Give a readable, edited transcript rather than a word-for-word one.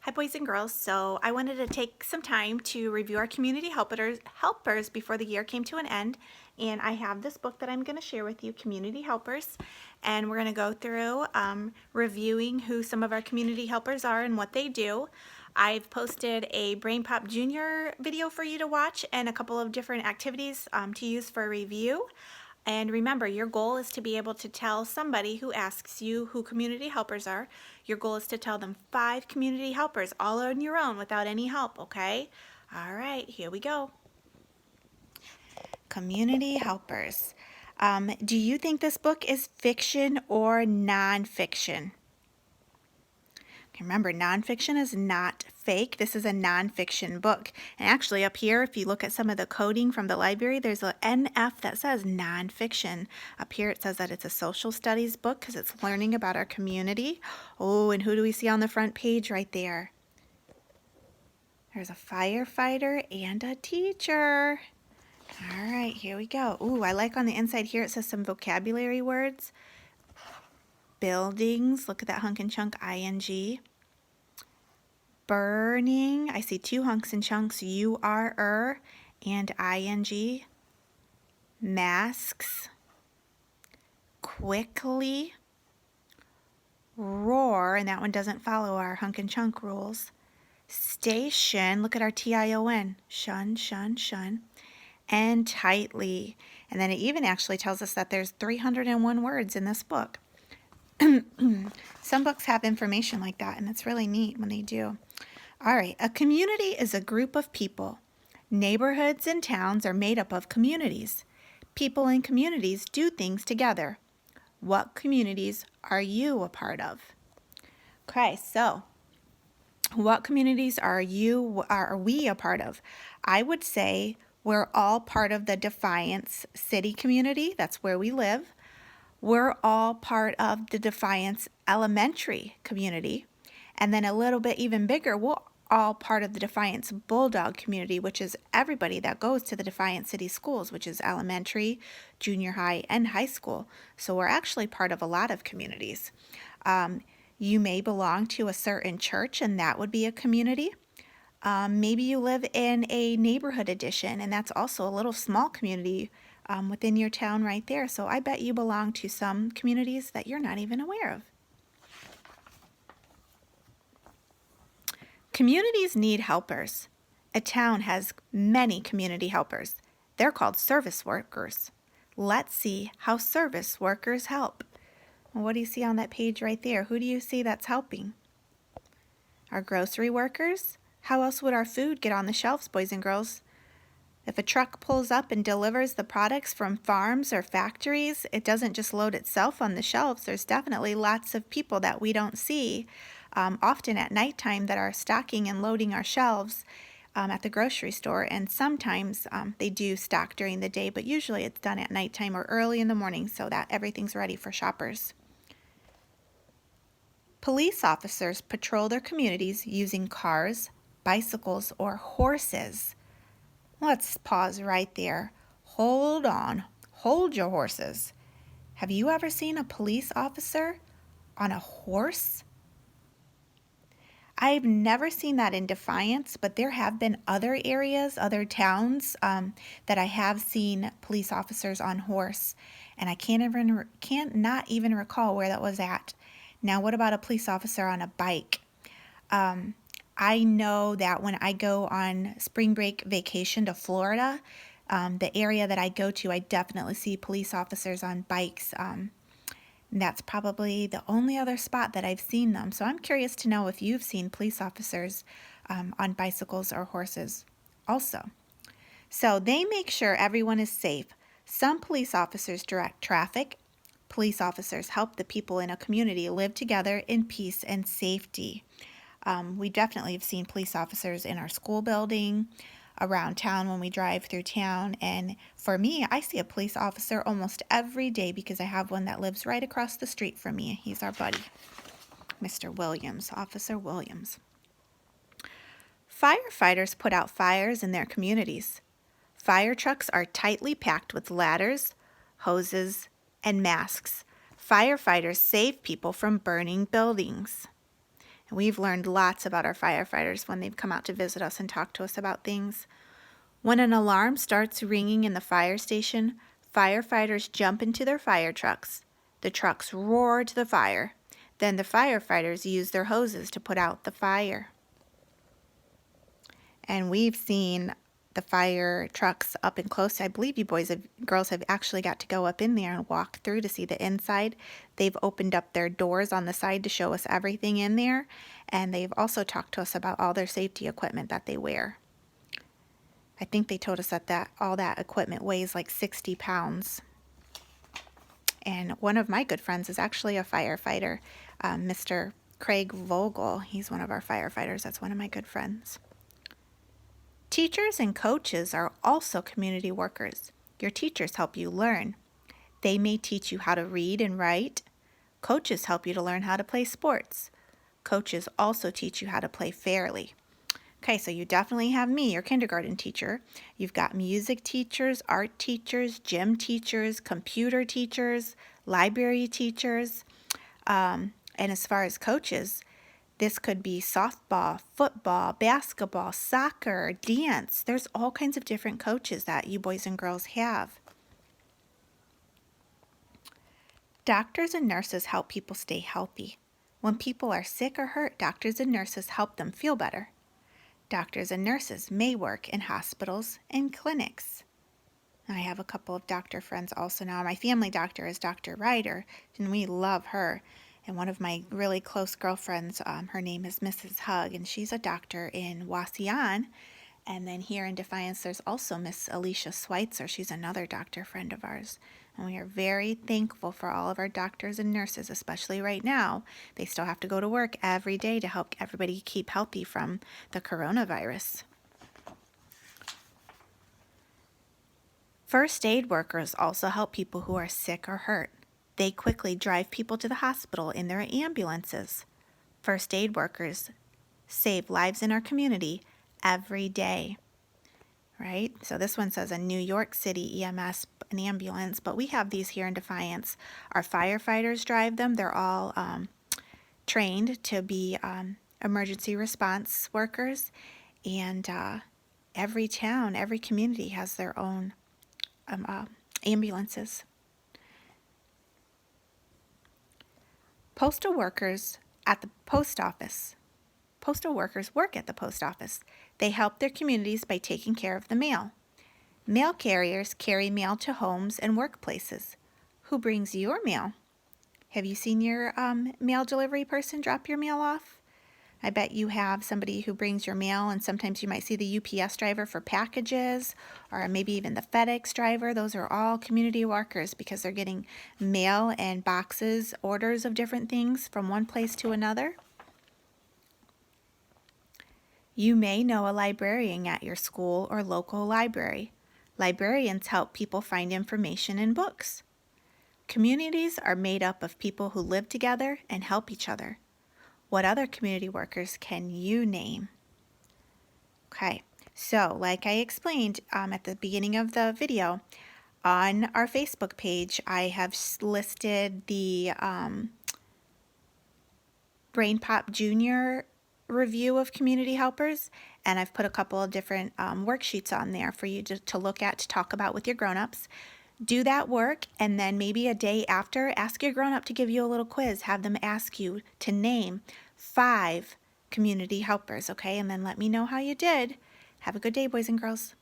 Hi boys and girls, so I wanted to take some time to review our community helpers before the year came to an end, and I have this book that I'm going to share with you, Community Helpers, and we're going to go through reviewing who some of our community helpers are and what they do. I've posted a Brain Pop Junior video for you to watch and a couple of different activities to use for review. And remember, your goal is to be able to tell somebody who asks you who community helpers are. Your goal is to tell them 5 community helpers all on your own without any help, okay? All right, here we go. Community helpers. Do you think this book is fiction or nonfiction? Remember, nonfiction is not fake. This is a nonfiction book. And actually up here, if you look at some of the coding from the library, there's an NF that says nonfiction. Up here it says that it's a social studies book because it's learning about our community. Oh, and who do we see on the front page right there? There's a firefighter and a teacher. All right, here we go. Ooh, I like on the inside here it says some vocabulary words. Buildings, look at that hunk and chunk ing. Burning, I see 2 hunks and chunks, UR and ing. Masks, quickly, roar, and that one doesn't follow our hunk and chunk rules. Station, look at our TION, shun, shun, shun, and tightly. And then it even actually tells us that there's 301 words in this book. Some books have information like that, and it's really neat when they do. All right, a community is a group of people. Neighborhoods and towns are made up of communities. People in communities do things together. What communities are you a part of? Okay, so what communities are we a part of? I would say we're all part of the Defiance City community. That's where we live. We're all part of the Defiance Elementary community. And then a little bit even bigger, we're all part of the Defiance Bulldog community, which is everybody that goes to the Defiance City schools, which is elementary, junior high, and high school. So we're actually part of a lot of communities. You may belong to a certain church, and that would be a community. Maybe you live in a neighborhood edition, and that's also a little small community within your town right there. So I bet you belong to some communities that you're not even aware of. Communities need helpers. A town has many community helpers. They're called service workers. Let's see how service workers help. Well, what do you see on that page right there? Who do you see that's helping? Our grocery workers? How else would our food get on the shelves, boys and girls? If a truck pulls up and delivers the products from farms or factories, it doesn't just load itself on the shelves. There's definitely lots of people that we don't see often at nighttime that are stocking and loading our shelves at the grocery store. And sometimes they do stock during the day, but usually it's done at nighttime or early in the morning so that everything's ready for shoppers. Police officers patrol their communities using cars, bicycles, or horses. Let's pause right there. Hold on. Hold your horses. Have you ever seen a police officer on a horse? I've never seen that in Defiance, but there have been other areas, other towns that I have seen police officers on horse, and I can't not even recall where that was at. Now, what about a police officer on a bike? I know that when I go on spring break vacation to Florida, the area that I go to, I definitely see police officers on bikes. That's probably the only other spot that I've seen them. So I'm curious to know if you've seen police officers on bicycles or horses also. So they make sure everyone is safe. Some police officers direct traffic. Police officers help the people in a community live together in peace and safety. We definitely have seen police officers in our school building, around town when we drive through town. And for me, I see a police officer almost every day because I have one that lives right across the street from me. He's our buddy, Mr. Williams, Officer Williams. Firefighters put out fires in their communities. Fire trucks are tightly packed with ladders, hoses, and masks. Firefighters save people from burning buildings. And we've learned lots about our firefighters when they've come out to visit us and talk to us about things. When an alarm starts ringing in the fire station, firefighters jump into their fire trucks. The trucks roar to the fire. Then the firefighters use their hoses to put out the fire. And we've seen the fire trucks up and close. I believe you girls have actually got to go up in there and walk through to see the inside. They've opened up their doors on the side to show us everything in there. And they've also talked to us about all their safety equipment that they wear. I think they told us that all that equipment weighs like 60 pounds. And one of my good friends is actually a firefighter, Mr. Craig Vogel. He's one of our firefighters. That's one of my good friends. Teachers and coaches are also community workers. Your teachers help you learn. They may teach you how to read and write. Coaches help you to learn how to play sports. Coaches also teach you how to play fairly. Okay, so you definitely have me, your kindergarten teacher. You've got music teachers, art teachers, gym teachers, computer teachers, library teachers. And as far as coaches, this could be softball, football, basketball, soccer, dance. There's all kinds of different coaches that you boys and girls have. Doctors and nurses help people stay healthy. When people are sick or hurt, doctors and nurses help them feel better. Doctors and nurses may work in hospitals and clinics. I have a couple of doctor friends also now. My family doctor is Dr. Ryder, and we love her. And one of my really close girlfriends, her name is Mrs. Hug, and she's a doctor in Wauseon. And then here in Defiance, there's also Miss Alicia Schweitzer. She's another doctor friend of ours. And we are very thankful for all of our doctors and nurses, especially right now. They still have to go to work every day to help everybody keep healthy from the coronavirus. First aid workers also help people who are sick or hurt. They quickly drive people to the hospital in their ambulances. First aid workers save lives in our community every day. Right? So this one says a New York City EMS, an ambulance, but we have these here in Defiance. Our firefighters drive them. They're all trained to be emergency response workers, and every town, every community has their own ambulances. Postal workers at the post office. Postal workers work at the post office. They help their communities by taking care of the mail. Mail carriers carry mail to homes and workplaces. Who brings your mail? Have you seen your mail delivery person drop your mail off? I bet you have somebody who brings your mail, and sometimes you might see the UPS driver for packages, or maybe even the FedEx driver. Those are all community workers because they're getting mail and boxes, orders of different things from one place to another. You may know a librarian at your school or local library. Librarians help people find information in books. Communities are made up of people who live together and help each other. What other community workers can you name? Okay, so like I explained at the beginning of the video, on our Facebook page, I have listed the Brain Pop Junior review of community helpers, and I've put a couple of different worksheets on there for you to look at, to talk about with your grown-ups. Do that work, and then maybe a day after, ask your grown-up to give you a little quiz. Have them ask you to name 5 community helpers, okay? And then let me know how you did. Have a good day, boys and girls.